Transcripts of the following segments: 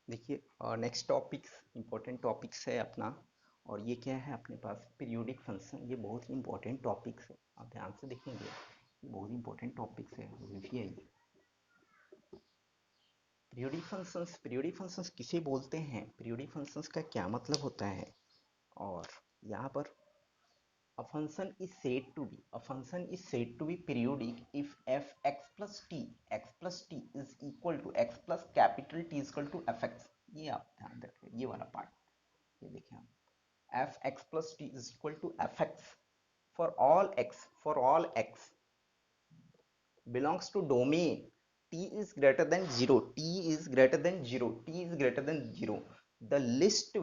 देखिए next topics important topics है अपना। और ये क्या है अपने पास पीरियोडिक फंक्शन। ये बहुत ही इम्पोर्टेंट टॉपिक्स है, आप ध्यान से देखेंगे ये बहुत ही इम्पोर्टेंट टॉपिक्स है। देखिए पीरियोडिक फंक्शंस किसे बोलते हैं, पीरियोडिक फंक्शंस का क्या मतलब होता है। और यहाँ पर a function is said to be periodic if x plus t is equal to x plus capital T is equal to fx। ये आप ध्यान रखें, ये वाला पार्ट। ये देखें आप, f x plus t is equal to f x for all x belongs to domain t is greater than 0, the list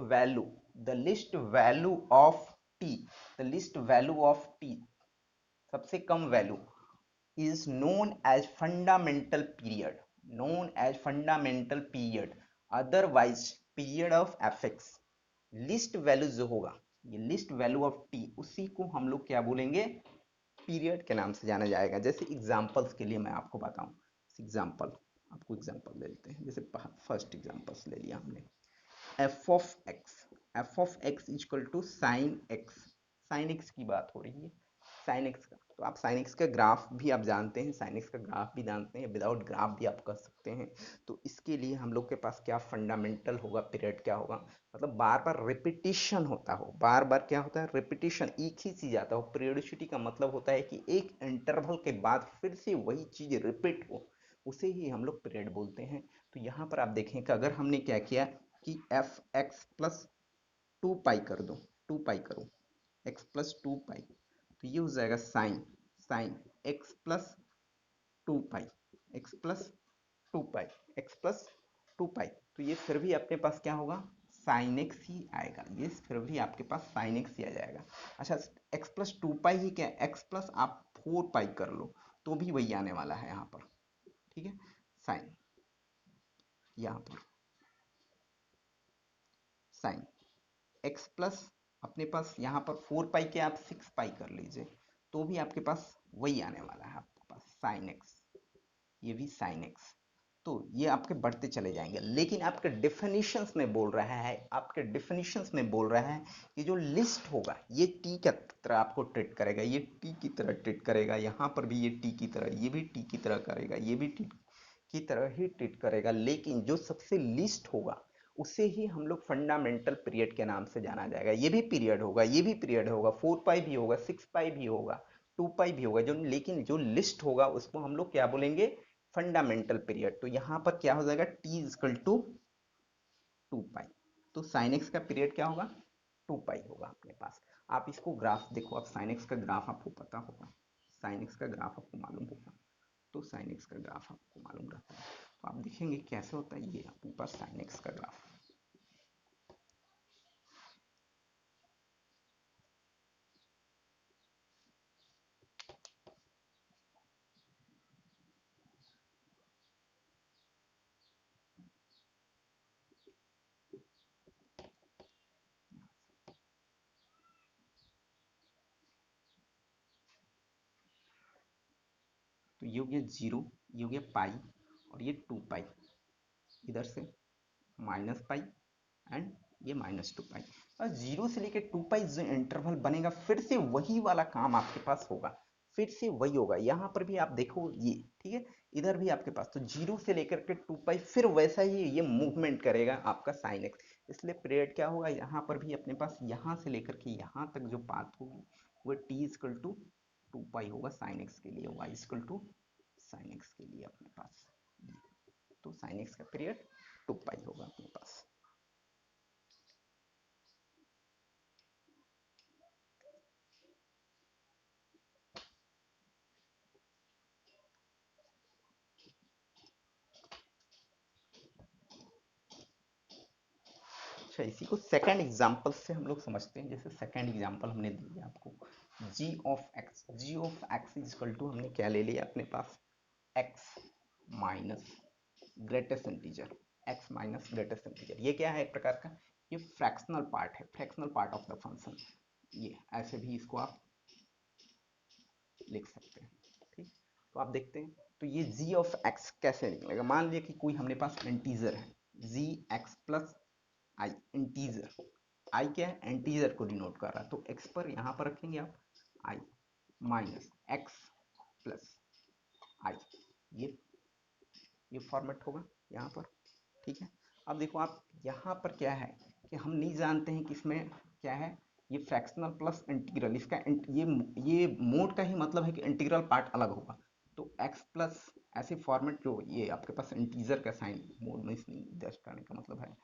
value of t the list value of t सबसे कम value is known as fundamental period, otherwise period of fx। Least value जो होगा, ये least value of T, उसी को हम लोग क्या बोलेंगे, पीरियड के नाम से जाना जाएगा। जैसे एग्जांपल्स के लिए मैं आपको बताऊं, एग्जांपल आपको एग्जांपल दे देते हैं। जैसे फर्स्ट एग्जांपल्स ले लिया हमने, f of x equal to sine x की बात हो रही है, साइन एक्स का। तो आप साइन एक्स का ग्राफ भी आप जानते हैं, साइन एक्स का ग्राफ भी जानते हैं, विदाउट ग्राफ भी आप कर सकते हैं। तो इसके लिए हम लोग के पास क्या फंडामेंटल होगा, पीरियड क्या होगा, मतलब बार बार रिपीटिशन होता हो, बार बार क्या होता है, रिपीटिशन, एक ही चीज आता हो। पीरियोडिसिटी का मतलब होता है कि एक इंटरवल के बाद फिर से वही चीज रिपीट हो, उसे ही हम लोग पीरियड बोलते हैं। तो यहाँ पर आप देखें कि अगर हमने क्या किया कि एफ एक्स प्लस टू पाई कर दो, टू पाई करो, एक्स प्लस टू पाई, तो ये हो जाएगा sine sine x plus two pi, x plus two pi, x plus two pi. तो ये फिर भी अपने पास क्या होगा, साइन एक्स ही आएगा, ये फिर भी आपके पास साइन एक्स ही आ जाएगा। अच्छा, एक्स प्लस टू पाई ही क्या, एक्स प्लस आप फोर पाई कर लो तो भी वही आने वाला है यहाँ पर। ठीक है, साइन, यहाँ पर साइन एक्स प्लस अपने पास यहाँ पर फोर पाई के आप सिक्स पाई कर लीजिए तो भी आपके पास वही आने वाला है आपके पास साइन एक्स, ये भी साइन एक्स। तो ये आपके बढ़ते चले जाएंगे, लेकिन आपके डिफिनीशंस में बोल रहा है, आपके डिफिनीशंस में बोल रहा है कि जो लिस्ट होगा ये टी की तरह आपको ट्रीट करेगा, ये टी की तरह ट्रीट करेगा, यहाँ पर भी ये टी की तरह, ये भी टी की तरह करेगा, ये भी टी की तरह ही ट्रीट करेगा। लेकिन जो सबसे लिस्ट होगा उसे ही हम लोग फंडामेंटल पीरियड के नाम से जाना जाएगा। ये भी पीरियड होगा, ये भी पीरियड होगा, फोर पाई भी होगा, सिक्स पाई भी होगा, टू पाई भी होगा, जो लेकिन जो लिस्ट होगा उसको हम लोग क्या बोलेंगे, फंडामेंटल पीरियड। तो यहाँ पर क्या हो जाएगा, T equal to two pi. तो साइन एक्स का पीरियड क्या होगा, टू पाई होगा अपने पास। आप इसको ग्राफ देखो, आप साइन एक्स का ग्राफ आपको पता होगा, साइन एक्स का ग्राफ आपको मालूम होगा, तो साइन एक्स का ग्राफ आपको मालूम रहता है तो आप देखेंगे कैसे होता है ये अपने पास साइन एक्स का ग्राफ। तो ये हो गया जीरो, ये हो गया पाई, और ये टू पाई, इधर से माइनस पाई, एंड ये माइनस टू पाई। और जीरो से लेकर टू पाई जो इंटरवल बनेगा फिर से वही वाला काम आपके पास होगा, फिर से वही होगा। यहाँ पर भी आप देखो ये, ठीक है, इधर भी आपके पास तो जीरो से लेकर के टू पाई फिर वैसा ही ये मूवमेंट करेगा आपका साइन एक्स। इसलिए पीरियड क्या होगा, यहाँ पर भी अपने पास यहाँ से लेकर के यहाँ तक जो पाथ होगी वो t equal to two pi होगा साइन एक्स के लिए, y equal to sine x के लिए अपने पास। तो साइन एक्स का पीरियड टू पाई होगा अपने पास। अच्छा, इसी को सेकंड एग्जांपल से हम लोग समझते हैं। जैसे सेकंड एग्जांपल हमने दिया आपको, g of x is equal to, हमने क्या ले लिया अपने पास, x minus greatest integer, x minus greatest integer. ये क्या है, एक प्रकार का ये फ्रैक्शनल पार्ट है, fractional part of the function. ये ऐसे भी इसको आप लिख सकते हैं। ठीक, तो आप देखते हैं तो ये जी ऑफ एक्स कैसे निकलेगा। मान लिया कि कोई हमने पास इंटीजर है, जी एक्स प्लस आई, इंटीजर। आई क्या है, इंटीजर को डिनोट कर रहा है, तो एक्स पर यहां पर रखेंगे आप आई माइनस एक्स प्लस आई, ये ये फॉर्मेट होगा यहाँ पर। ठीक है, अब देखो आप यहाँ पर क्या है कि हम नहीं जानते हैं कि इसमें क्या है, ये फ्रैक्शनल प्लस इंटीग्रल, इसका ये मोड का ही मतलब है कि इंटीग्रल पार्ट अलग होगा। तो x प्लस ऐसे फॉर्मेट, जो ये आपके पास इंटीजर का साइन मोड में नहीं दर्ज करने का मतलब है,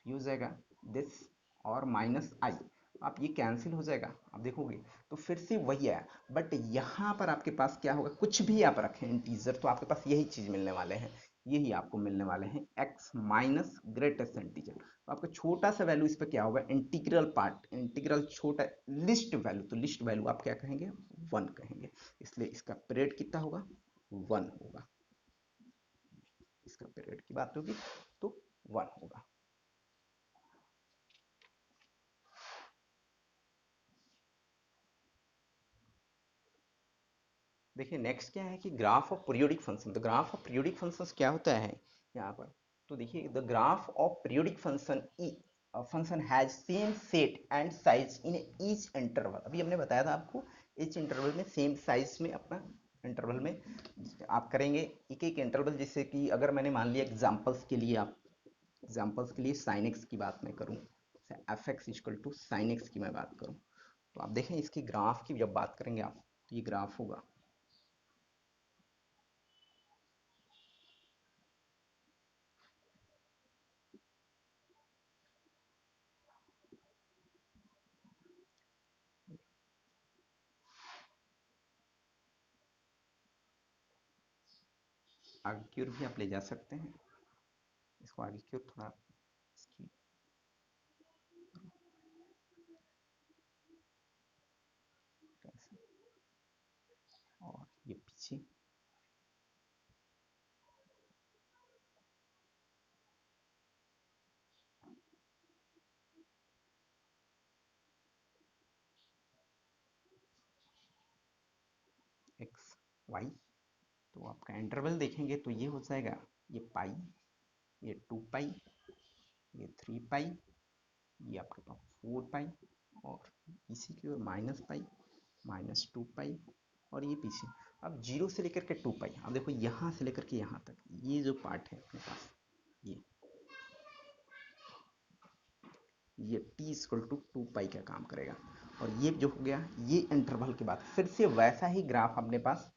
ये हो जाएगा दिस और माइनस आई, आप ये कैंसिल हो जाएगा, आप देखोगे तो फिर से वही है। बट यहाँ पर आपके पास क्या होगा, कुछ भी आप रखें इंटीजर तो आपके पास यही चीज मिलने वाले हैं, यही आपको मिलने वाले हैं x माइनस ग्रेटेस्ट इंटीजर। तो आपका छोटा सा वैल्यू इस पर क्या होगा, इंटीग्रल पार्ट, इंटीग्रल छोटा लिस्ट वैल्यू, तो लिस्ट वैल्यू आप क्या कहेंगे, 1 कहेंगे, इसलिए इसका पीरियड कितना होगा, 1 होगा, इसका पीरियड की बात होगी तो 1 होगा। देखिए नेक्स्ट क्या है कि ग्राफ ऑफ पीरियोडिक फंक्शन। तो ग्राफ ऑफ पीरियोडिक फंक्शंस क्या होता है यहाँ पर, तो देखिए the graph of periodic function function has same set and size in each interval. अभी हमने बताया था आपको, ईच इंटरवल में सेम साइज में अपना इंटरवल में आप करेंगे एक एक इंटरवल। जैसे कि अगर मैंने मान लिया एग्जांपल्स के लिए, आप एग्जांपल्स के लिए साइन एक्स की बात मैं करूँ, f x equal to sine x की मैं बात करूँ, तो आप देखें इसकी ग्राफ की जब बात करेंगे आप, तो ये ग्राफ होगा, आगे की ओर भी आप ले जा सकते हैं, इसको आगे की ओर थोड़ा इसकी, कैसे, और ये पीछे एक्स वाई। तो आपका इंटरवल देखेंगे तो ये हो जाएगा, ये पाई, ये 2 पाई, ये 3 पाई, ये आपके पास 4 पाई, और इसी की ओर -पाई, -2 पाई, और ये पीछे। अब 0 से लेकर के 2 पाई, अब देखो यहाँ से लेकर के यहाँ तक ये जो पार्ट है अपने पास, ये t इक्वल टू 2 पाई का काम करेगा। और ये जो हो गया, ये इंटरवल के बाद फिर से वैसा ही ग्राफ अपने पास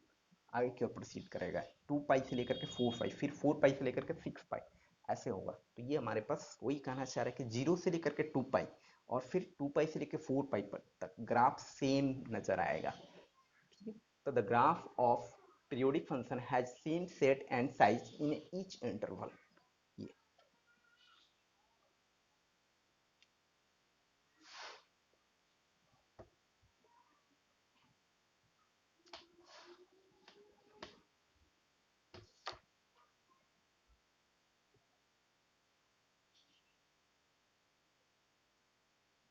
आगे की ओर प्रोसीड करेगा, 2 पाई से लेकर के 4 पाई, फिर 4 पाई से लेकर के 6 पाई, ऐसे होगा। तो ये हमारे पास वही कहना चाह रहा है कि 0 से लेकर के 2 पाई और फिर 2 पाई से लेकर 4 पाई पर तक ग्राफ सेम नजर आएगा। ठीक है, तो the graph of periodic function has same set and size in each interval. ये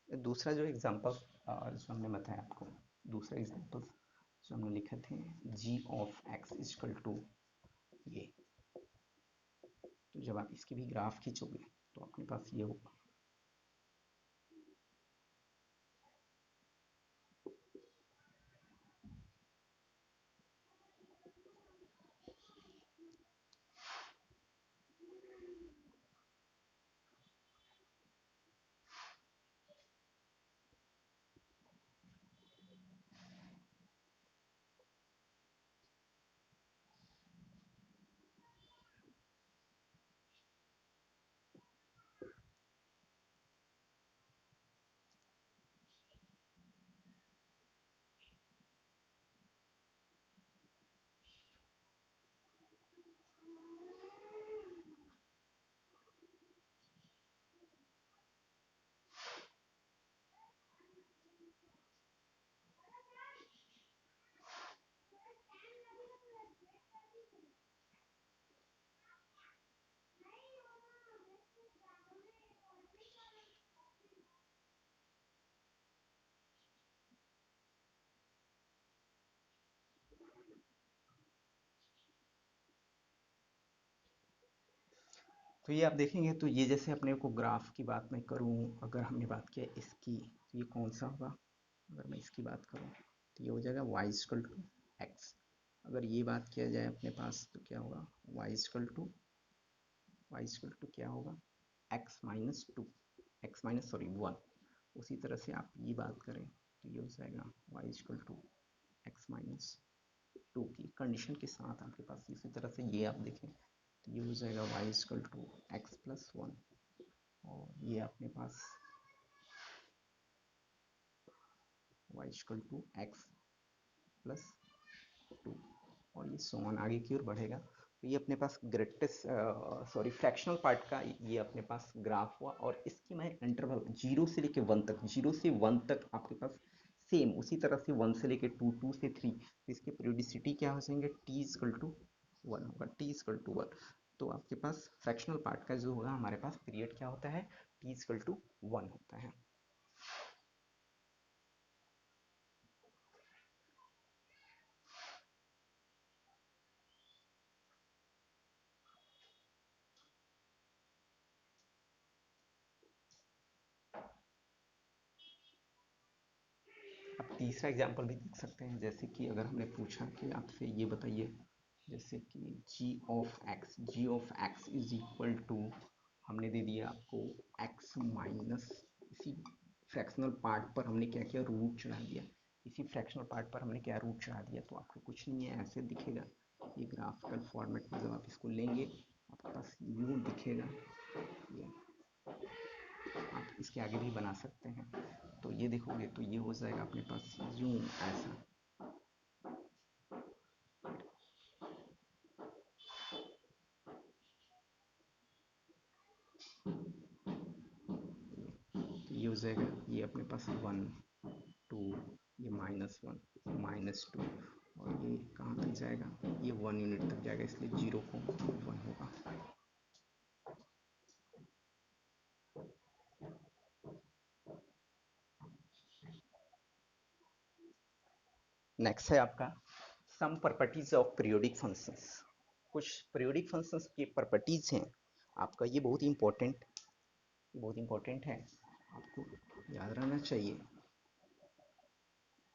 दूसरा जो एग्जांपल जो हमने बताया आपको, दूसरा एग्जांपल जो हमने लिखे थे, जी ऑफ एक्स इक्वल टू ये, तो जब आप इसकी भी ग्राफ खींचोगे तो अपने पास ये होगा। तो ये आप देखेंगे, तो ये जैसे अपने को ग्राफ की बात मैं करूँ, अगर हमने बात किया इसकी, तो ये कौन सा होगा? अगर मैं इसकी बात करूँ तो ये हो जाएगा y इक्वल टू एक्स। अगर ये बात किया जाए अपने पास तो क्या होगा? y इक्वल टू क्या होगा? x minus sorry 1। उसी तरह से आप ये बात करें तो ये हो जाएगा y equal to x minus 2 की कंडीशन के साथ आपके पास। इसी तरह से ये आप देखें तो ये हो जाएगा y equal to x plus 1, और ये अपने पास y equal to x plus 2, और ये सोन आगे की ओर बढ़ेगा। तो ये अपने पास ग्रेटेस्ट फ्रैक्शनल पार्ट का ये अपने पास ग्राफ हुआ, और इसकी मैं इंटरवल 0 से लेके 1 तक, 0 से 1 तक आपके पास सेम उसी तरह से 1 से लेके 2, 2 से 3, तो इसकी पीरियोडिसिटी क्या हो जाएंगे? t इक्वल टू 1 होगा, t इक्वल टू 1। तो आपके पास फ्रैक्शनल पार्ट का जो होगा हमारे पास पीरियड क्या होता है? t इक्वल टू 1 होता है। आप तीसरा एग्जाम्पल भी देख सकते हैं, जैसे कि अगर हमने पूछा कि आपसे ये बताइए, जैसे कि g of x is equal to, हमने दे दिया आपको एक्स माइनस, इसी फ्रैक्शनल पार्ट पर हमने क्या किया? रूट चढ़ा दिया। इसी फ्रैक्शनल पार्ट पर हमने क्या रूट चढ़ा दिया, तो आपको कुछ नहीं है, ऐसे दिखेगा। ये ग्राफिकल फॉर्मेट में जब आप इसको लेंगे आपके पास यूँ दिखेगा। ये आप इसके आगे भी बना सकते हैं। तो ये देखोगे तो ये हो जाएगा अपने पास यूं ऐसा। तो ये हो जाएगा, ये अपने पास 1 2, ये -1 -2, और ये कहाँ तक जाएगा? ये 1 यूनिट तक जाएगा, इसलिए 0 को 1 होगा। नेक्स्ट है आपका some properties of periodic functions. कुछ पीरियोडिक फंक्शंस की प्रॉपर्टीज हैं आपका, ये बहुत इंपॉर्टेंट है, आपको याद रहना चाहिए।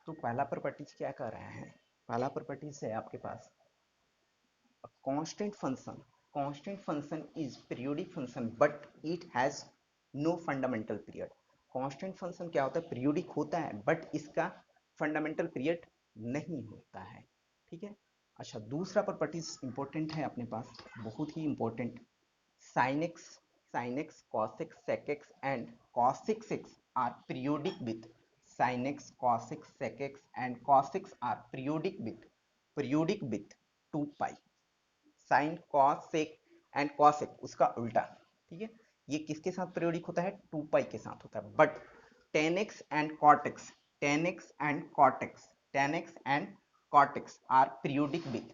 तो पहला प्रॉपर्टीज क्या कह रहा है? पहला प्रॉपर्टीज है आपके पास constant function is periodic function but it has no fundamental period। Constant function क्या होता है? पीरियोडिक होता है बट इसका फंडामेंटल पीरियड नहीं होता है। ठीक है। अच्छा, दूसरा प्रॉपर्टीज इंपॉर्टेंट है अपने पास, बहुत ही important. sin x cos x sec x and cos x are periodic with sin x cos x sec x and cos x are periodic with 2 pi। Sine cos sec and cosec उसका उल्टा। ठीक है। ये किसके साथ periodic होता है? 2 पाई के साथ होता है। But tan x and cot x are periodic with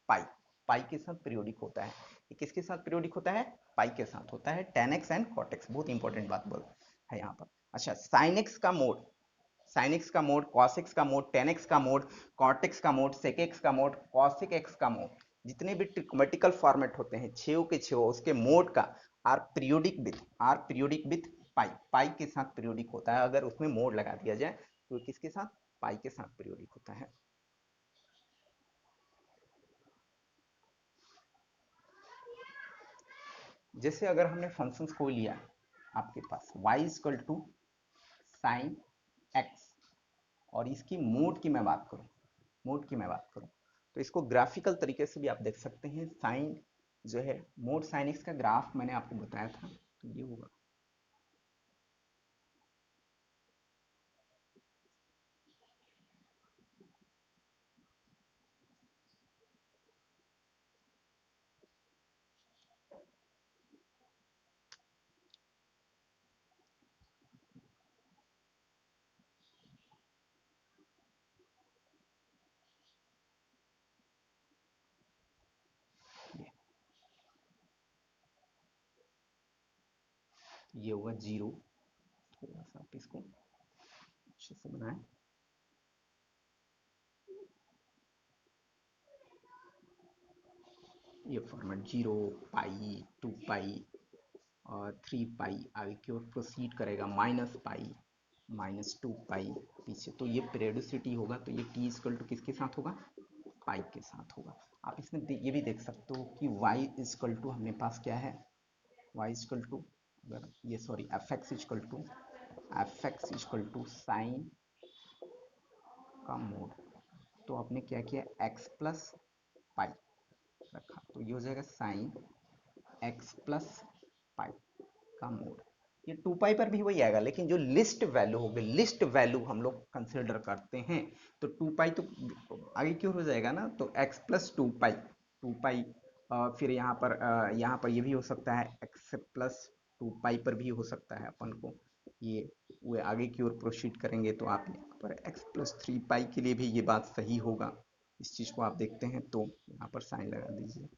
pi. Pi के साथ पीरियोडिक होता है। ये किसके साथ पीरियोडिक होता है? पाई के साथ होता है। टेन एक्स एंड कॉटेक्स, बहुत इंपॉर्टेंट बात बोल है यहाँ पर। अच्छा, साइन एक्स का मोड, साइन एक्स का मोड, कॉस एक्स का मोड, टेन एक्स का मोड, कॉट एक्स का मोड, सेक एक्स का मोड, कॉसिक एक्स का मोड, जितने भी ट्रिग्मेटिकल फॉर्मेट होते हैं छेव के छेव उसके मोड का are periodic with pi. Pi के साथ पीरियोडिक होता है। अगर उसमें मोड लगा दिया जाए तो किसके साथ? पाई के साथ पीरियोडिक होता है। जैसे अगर हमने फंक्शंस को लिया आपके पास y equal to sine x, और इसकी मोड की मैं बात करूं तो इसको ग्राफिकल तरीके से भी आप देख सकते हैं। साइन जो है मोड साइन एक्स का ग्राफ मैंने आपको बताया था, तो ये होगा। ये होगा 0। थोड़ा सा आप इसको अच्छे से बनाएं। ये फॉर्मेट 0 पाई 2 पाई और 3 पाई आगे की ओर प्रोसीड करेगा, -पाई -2 पाई पीछे। तो ये पेरियोडिसिटी होगा, तो ये टी इक्वल टू किसके साथ होगा, पाई के साथ होगा। आप इसमें ये भी देख सकते हो कि y इक्वल टू हमारे पास क्या है, y इक्वल टू, अगर ये sorry f x equal to sine का मोड, तो आपने क्या किया, x प्लस पाई रखा, तो ये हो जाएगा साइन x प्लस पाई का मोड। ये 2 पाई पर भी वही आएगा, लेकिन जो लिस्ट वैल्यू होगी, लिस्ट वैल्यू हम लोग कंसिडर करते हैं, तो 2 पाई तो आगे क्यों हो जाएगा ना, तो x प्लस 2 पाई फिर यहाँ पर ये भी हो सकता है, x प्लस 2 पाई पर भी हो सकता है अपन को, ये वो आगे की ओर प्रोसीड करेंगे तो आप यहाँ पर x प्लस 3 पाई के लिए भी ये बात सही होगा। इस चीज़ को आप देखते हैं तो यहाँ पर साइन लगा दीजिए।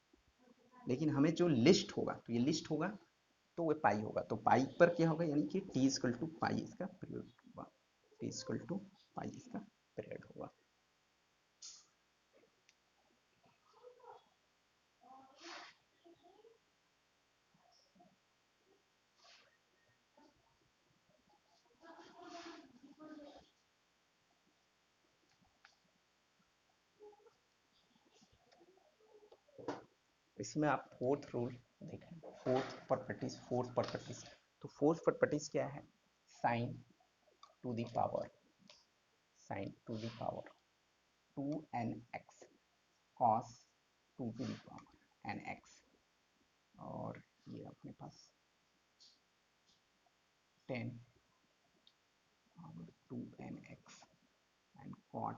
लेकिन हमें जो लिस्ट होगा, तो ये लिस्ट होगा तो वो पाई होगा, तो पाई पर क्या होगा, यानी कि टी इक्वल टू पाई इसका पीरियड होगा, टी इक्वल टू पाई इसका पीरियड होगा। इसी में आप फोर्थ रूल देखें, फोर्थ प्रॉपर्टीज। तो फोर्थ प्रॉपर्टीज क्या है, sine to the power sine to the power 2nx cos 2 to the power nx, और ये अपने पास 10 power 2nx and cot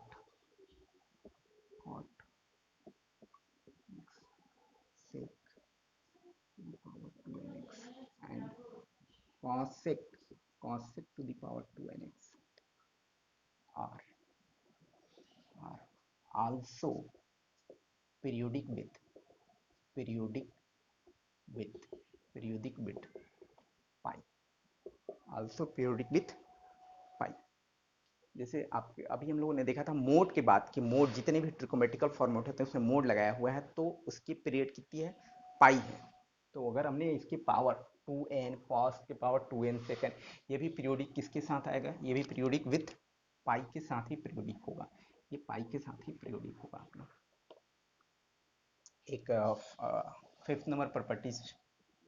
sec to the power 2nx and cos sec to the power 2nx are also periodic with periodic with periodic with pi, also periodic with pi। जैसे आप अभी हम लोगों ने देखा था मोड के बाद कि मोड जितने भी ट्रिकोमेट्रिकल फॉर्मेट होते हैं उसमें मोड लगाया हुआ है, तो उसकी पीरियड कितनी है, पाई है। तो अगर हमने इसकी पावर 2n cos के पावर 2n सेकेंड, ये भी पीरियोडिक किसके साथ आएगा, ये भी पीरियोडिक विथ पाई के साथ ही पीरियोडिक होगा, ये पाई के साथ ही पीरियोडिक होगा। आप लोग एक 5th नंबर प्रॉपर्टीज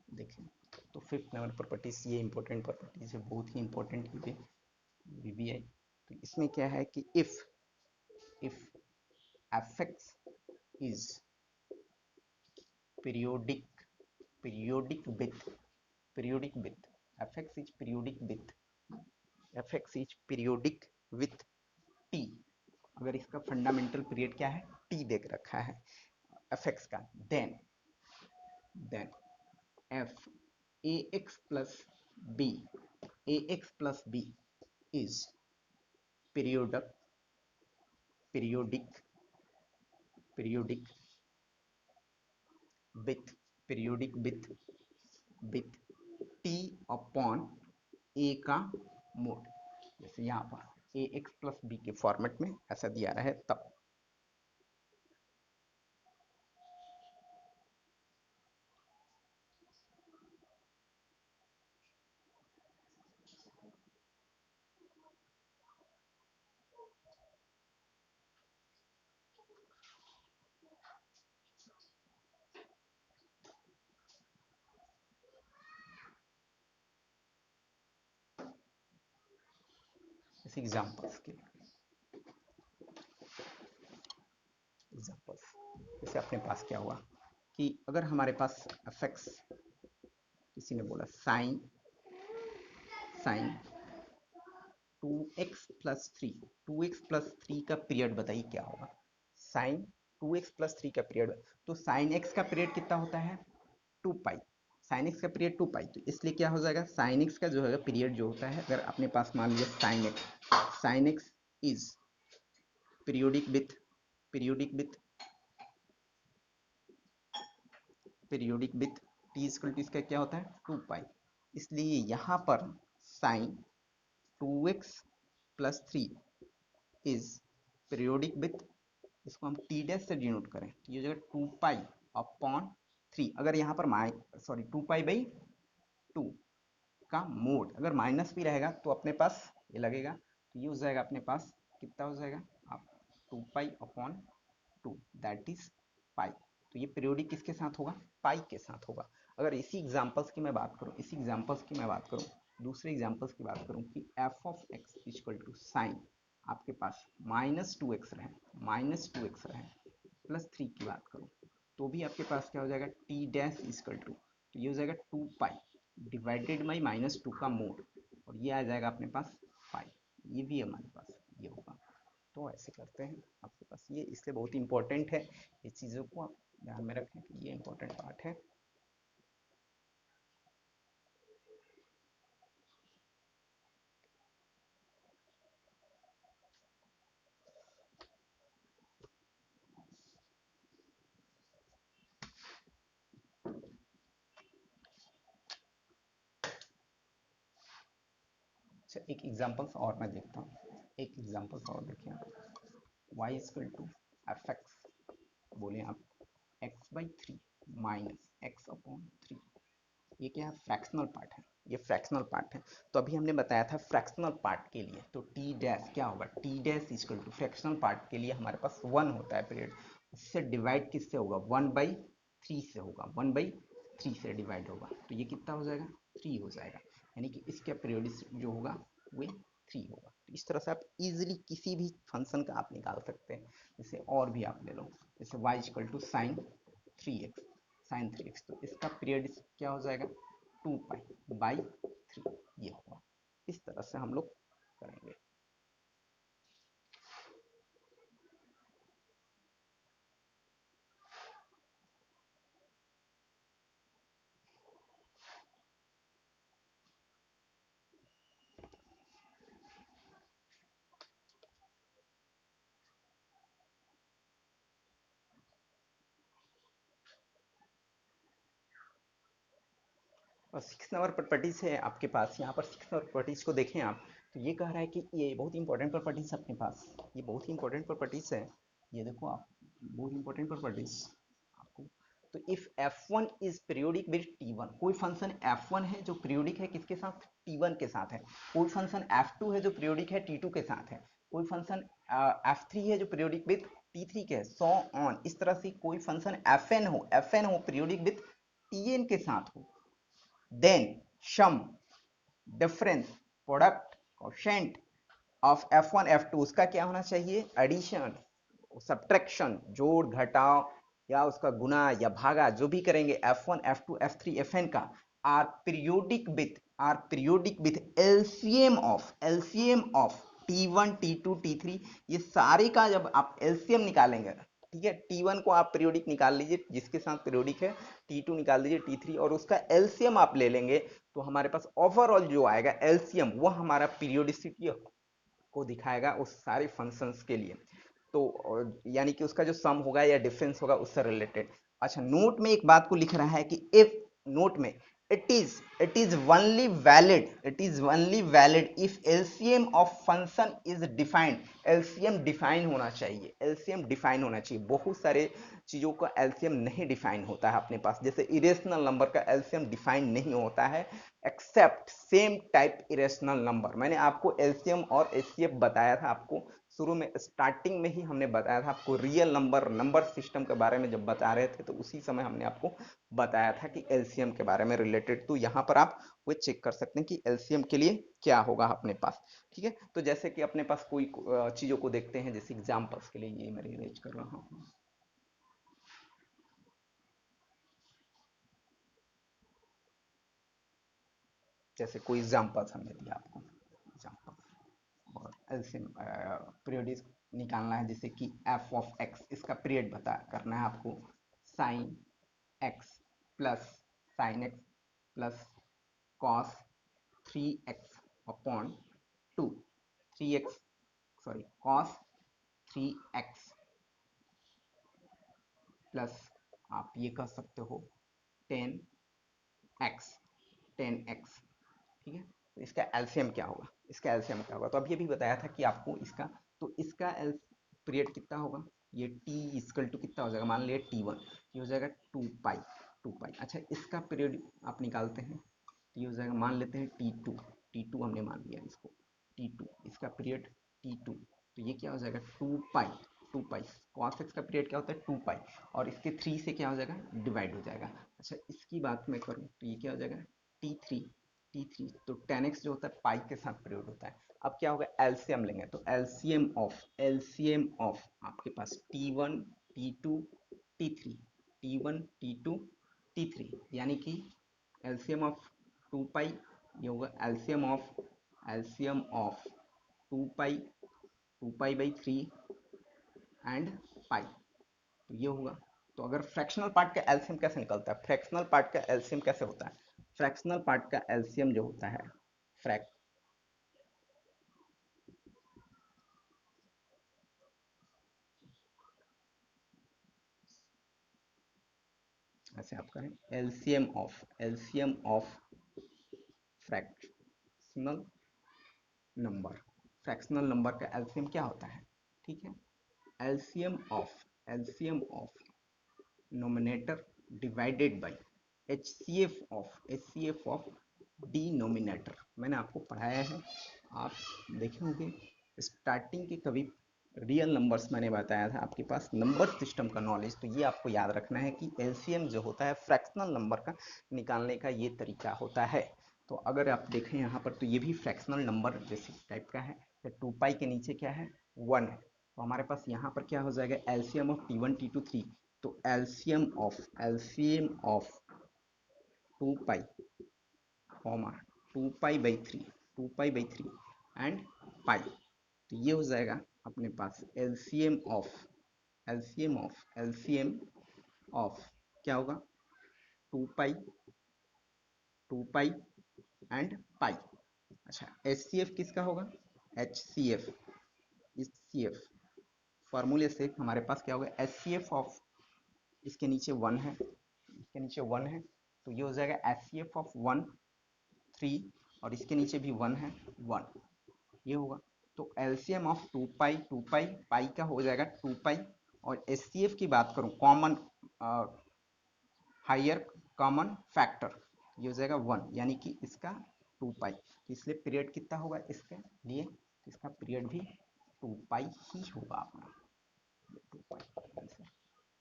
देखें, तो 5th नंबर प्रॉपर्टीज ये इंपॉर्टेंट प्रॉपर्टीज है, बहुत ही इंपॉर्टेंट है वीवीआई। तो इसमें क्या है कि if fx is periodic with fx is periodic with t, अगर इसका फंडामेंटल पीरियड क्या है, t देख रखा है fx का, then f ax plus b is periodic with t upon a का मोड। जैसे यहाँ पर ax प्लस बी के फॉर्मेट में ऐसा दिया रहा है तब। जैसे एग्जाम्पल्स जैसे अपने पास क्या हुआ कि अगर हमारे पास fx, किसी ने बोला साइन 2x+3 का पीरियड बताइए क्या होगा, साइन 2x+3 का पीरियड, तो साइन x का पीरियड कितना होता है, 2 पाई, साइन x का पीरियड 2 पाई, तो इसलिए क्या हो जाएगा, साइन x का जो है पीरियड जो होता है, अगर अपने पास मान लिया sine x is periodic with t equal to इसका क्या होता है, 2 पाई, इसलिए यहाँ पर sign 2x+3 is periodic with, इसको हम टी डैश से डिनोट करें तो ये हो जाएगा 2 पाई अपॉन 3, अगर यहाँ पर सॉरी 2 पाई/2 का मोड अगर माइनस भी रहेगा तो अपने पास ये लगेगा, तो ये हो जाएगा अपने पास कितना हो जाएगा आप 2 पाई/2 दैट इज पाई। तो ये पीरियोडिक किसके साथ होगा, पाई के साथ होगा। अगर इसी एग्जांपल्स की मैं बात करूं, दूसरे एग्जांपल्स की बात करूं कि f of x equal to sine आपके पास -2x रहे +3 की बात करूं, तो भी आपके पास क्या हो जाएगा टी डैश इक्वल टू, तो ये हो जाएगा 2 पाई डिवाइडेड बाई -2 का मोड, और ये आ जाएगा अपने पास पाई, ये भी हमारे पास ये होगा। तो ऐसे करते हैं आपके पास ये, इसलिए बहुत इंपॉर्टेंट है, ये चीज़ों को आप ध्यान में रखें कि ये इंपॉर्टेंट पार्ट है। अच्छा, एक एग्जांपल्स और मैं देखता हूँ, एक एग्जांपल्स और देखिए आप, y equal to f x, बोले आप x/3 -x/3, ये क्या है फ्रैक्शनल पार्ट है, ये फ्रैक्शनल पार्ट है। तो अभी हमने बताया था फ्रैक्शनल पार्ट के लिए तो टी डैश क्या होगा, t dash equal to fractional part के लिए हमारे पास 1 होता है पीरियड, उससे डिवाइड किससे होगा 1/3 से होगा, 1/3 से डिवाइड होगा, तो ये कितना हो जाएगा 3 हो जाएगा, यानी कि इसका पीरियड जो होगा वो 3 होगा। तो इस तरह से आप इजीली किसी भी फंक्शन का आप निकाल सकते हैं। जैसे और भी आप ले लो, जैसे y equal to sin 3x, तो इसका पीरियड क्या हो जाएगा 2 पाई/3 ये होगा। इस तरह से हम लोग करेंगे। और 6 नंबर प्रॉपर्टीज है आपके पास, यहाँ पर 6 नंबर प्रॉपर्टीज को देखें आप, तो ये कह रहा है कि ये बहुत इंपॉर्टेंट प्रॉपर्टीज अपने पास, ये बहुत ही इंपॉर्टेंट प्रॉपर्टीज है, ये देखो आप, बहुत इंपॉर्टेंट प्रॉपर्टीज आपको। तो if F1 is periodic with T1, कोई फंक्शन F1 है जो पीरियोडिक है किसके साथ T1 के साथ है, कोई फंक्शन F2 है जो पीरियोडिक है T2 के साथ है, कोई फंक्शन F3 है जो पीरियोडिक विद T3 के है, सो ऑन, इस तरह से कोई फंक्शन Fn हो पीरियोडिक विद Tn के साथ हो, then sum difference product quotient of F1 F2 उसका क्या होना चाहिए एडिशन सब्ट्रैक्शन जोड़ घटाव या उसका गुना या भागा जो भी करेंगे F1 F2 F3 Fn का are periodic with LCM of T1 T2 T3, ये सारे का जब आप एलसीएम निकालेंगे, ठीक है, T1 को आप पीरियोडिक निकाल लीजिए जिसके साथ पीरियोडिक है, T2 निकाल लीजिए T3, और उसका एलसीएम आप ले लेंगे, तो हमारे पास ओवरऑल जो आएगा एलसीएम वो हमारा पीरियोडिसिटी को दिखाएगा उस सारे फंक्शंस के लिए। तो यानी कि उसका जो सम होगा या डिफरेंस होगा उससे रिलेटेड। अच्छा, नोट में एक बात को लिख रहा है कि इफ, नोट में it is only valid if LCM of function is defined, LCM define होना चाहिए, LCM डिफाइन होना चाहिए। बहुत सारे चीजों का LCM नहीं डिफाइन होता है अपने पास, जैसे इरेशनल नंबर का LCM डिफाइन नहीं होता है except same type irrational number. मैंने आपको LCM और HCF बताया था, आपको शुरू में स्टार्टिंग में ही हमने बताया था आपको, रियल नंबर सिस्टम के बारे में जब बता रहे थे तो उसी समय हमने आपको बताया था कि एलसीएम के बारे में रिलेटेड। तो यहाँ पर आप वो चेक कर सकते हैं कि एलसीएम के लिए क्या होगा अपने पास, ठीक है। तो जैसे कि अपने पास कोई चीजों को देखते हैं, जैसे एग्जांपल्स के लिए ये मैं इरेज कर रहा हूँ, जैसे कोई एग्जांपल्स हमने दिया आपको एग्जांपल, और एलसीएम पीरियड निकालना है, जैसे कि एफ ऑफ एक्स, इसका पीरियड बता करना है आपको, sign x plus sign x plus cos 3x/2, 3x sorry cos 3x plus आप ये कह सकते हो 10x, 10x, ठीक है। तो इसका एलसीएम क्या होगा, इसका एलसीएम क्या होगा, तो अभी अभी बताया था कि आपको इसका, तो इसका एल पीरियड कितना होगा, ये t इक्वल टू कितना हो जाएगा, मान लिया T1, ये हो जाएगा 2 पाई, 2 पाई। अच्छा, इसका पीरियड आप निकालते हैं तो ये हो जाएगा, मान लेते हैं T2, T2 हमने मान लिया इसको, T2 इसका पीरियड T2, तो ये क्या हो जाएगा 2 पाई। 2 पाई cos x का पीरियड क्या होता है 2 पाई, और इसके 3 से क्या हो जाएगा डिवाइड हो जाएगा। अच्छा, इसकी बात मैं करूँ तो ये क्या हो जाएगा T3, T3 तो tan x जो होता है पाई के साथ पीरियड होता है। अब क्या होगा, एलसीएम लेंगे तो एलसीएम ऑफ आपके पास T1 T2 T3, T1 T2 T3, यानी कि एलसीएम ऑफ 2 पाई, ये होगा एलसीएम ऑफ 2 पाई, 2 पाई/3 एंड पाई, तो ये होगा। तो अगर फ्रैक्शनल पार्ट का एलसीएम कैसे निकलता है, फ्रैक्शनल पार्ट का एलसीएम कैसे होता है, फ्रैक्शनल पार्ट का एलसीएम जो होता है फ्रैक ऐसे आप करें, LCM of fractional number, fractional number का एलसीएम क्या होता है, ठीक है, LCM of nominator divided by HCF of denominator. मैंने आपको पढ़ाया है, आप देखे होंगे स्टार्टिंग के कभी रियल नंबर्स मैंने बताया था, आपके पास नंबर सिस्टम का नॉलेज, तो ये आपको याद रखना है कि एलसीएम जो होता है फ्रैक्शनल नंबर का निकालने का ये तरीका होता है। तो अगर आप देखें यहाँ पर तो ये भी फ्रैक्शनल नंबर जैसे टाइप का है, तो 2 पाई के नीचे क्या है 1 है, तो हमारे पास यहाँ पर क्या हो जाएगा एलसीएम ऑफ T1 T2 3, तो एलसीएम ऑफ 2 पाई कॉमा 2 पाई/3, 2 पाई/3 एंड पाई, तो ये हो जाएगा अपने पास एलसीएम ऑफ क्या होगा 2 पाई, 2 पाई एंड पाई। अच्छा, एचसीएफ किसका होगा, एचसीएफ फॉर्मूले से हमारे पास क्या होगा एचसीएफ ऑफ, इसके नीचे 1 है, इसके नीचे 1 है, तो ये हो जाएगा एचसीएफ ऑफ 1 3, और इसके नीचे भी 1 है 1, ये होगा। तो एलसीएम ऑफ 2 पाई, 2 पाई पाई का हो जाएगा 2 पाई, और एचसीएफ की बात करूं कॉमन हायर कॉमन फैक्टर, ये हो जाएगा 1, यानी कि इसका 2 पाई, तो इसलिए पीरियड कितना होगा इसके लिए, तो इसका पीरियड भी 2 पाई ही होगा अपना, 2 पाई।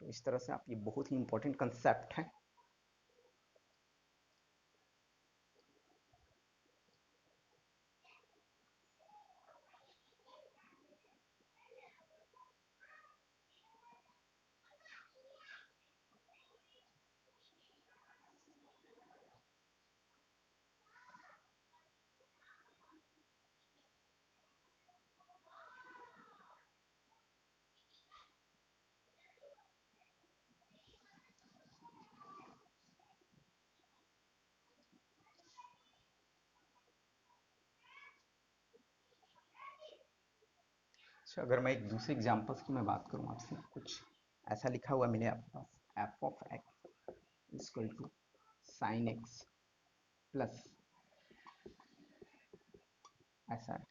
तो इस तरह से आप, ये बहुत ही इंपॉर्टेंट कंसेप्ट है। अच्छा, अगर मैं एक दूसरे एग्जांपल्स की मैं बात करूं आपसे, कुछ ऐसा लिखा हुआ मिले आपके पास, f of x equal to sine x plus, ऐसा है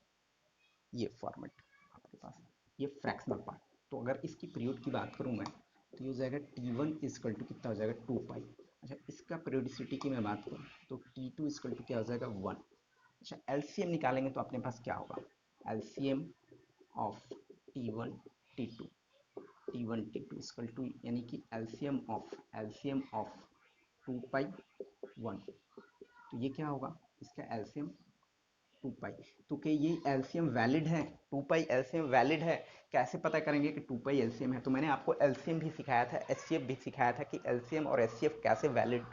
ये फॉर्मेट आपके पास, ये फ्रैक्शनल पार्ट। तो अगर इसकी पीरियड की बात करूं मैं, तो ये हो जाएगा T1 इक्वल टू कितना हो जाएगा 2 पाई। अच्छा, इसका पीरियोडिसिटी की मैं बात करूं तो T2 इक्वल टू क्या हो जाएगा 1। अच्छा, एलसीएम निकालेंगे तो अपने पास क्या होगा, LCM of T1 T2, T1 T2 equal to, यानी कि एलसीएम ऑफ 2 पाई 1, तो ये क्या होगा इसका एलसीएम 2 पाई। तो क्या ये एलसीएम वैलिड है, 2 पाई एलसीएम वैलिड है, कैसे पता करेंगे कि 2 पाई एलसीएम है, तो मैंने आपको एलसीएम भी सिखाया था, एचसीएफ भी सिखाया था कि एलसीएम और एचसीएफ कैसे वैलिड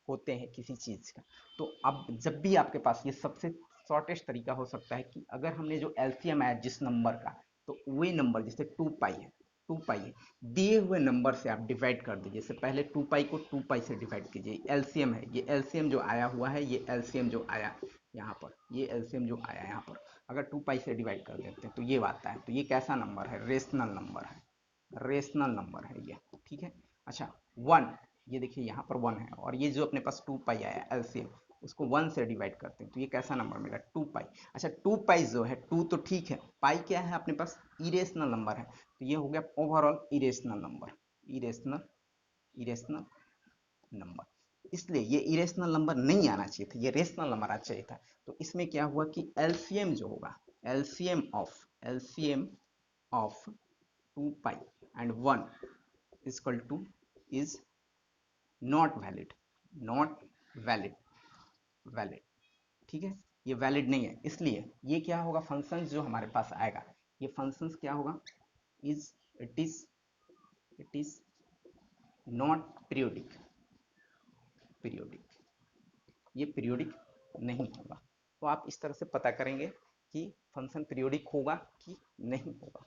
होते हैं किसी चीज का। तो अब जब भी आपके पास, ये सबसे शॉर्टेस्ट तरीका हो सकता है कि अगर हमने जो एलसीएम आया जिस नंबर का, तो वही नंबर जैसे 2 पाई है दिए हुए नंबर से आप डिवाइड कर दीजिए, जैसे पहले 2 पाई को 2 पाई से डिवाइड कीजिए, एलसीएम है, ये एलसीएम जो आया हुआ है, ये एलसीएम जो आया यहाँ पर, ये एलसीएम जो आया यहाँ पर, अगर 2 पाई से डिवाइड कर देते हैं तो ये आता है, तो ये कैसा नंबर है, रेशनल नंबर है, रेशनल नंबर है ये, ठीक है। अच्छा, 1, ये देखिए यहाँ पर 1 है, और ये जो अपने पास 2 पाई आया एलसीएम, उसको 1 से डिवाइड करते हैं तो ये कैसा नंबर मिला 2 पाई। अच्छा, 2 पाई जो है 2 तो ठीक है, पाई क्या है अपने पास इरेशनल नंबर है, तो ये हो गया overall irrational number, irrational irrational number, इसलिए ये इरेशनल नंबर नहीं आना चाहिए था, ये रेशनल नंबर आना चाहिए था। तो इसमें क्या हुआ कि एलसीएम जो होगा, LCM of 2 pi and 1 equal two is not valid, not valid, valid, ठीक है, ये वैलिड नहीं है। इसलिए ये क्या होगा, फंक्शन जो हमारे पास आएगा, ये फंक्शन क्या होगा, is it is not periodic, periodic, ये पीरियोडिक नहीं होगा। तो आप इस तरह से पता करेंगे कि फंक्शन पीरियोडिक होगा कि नहीं होगा।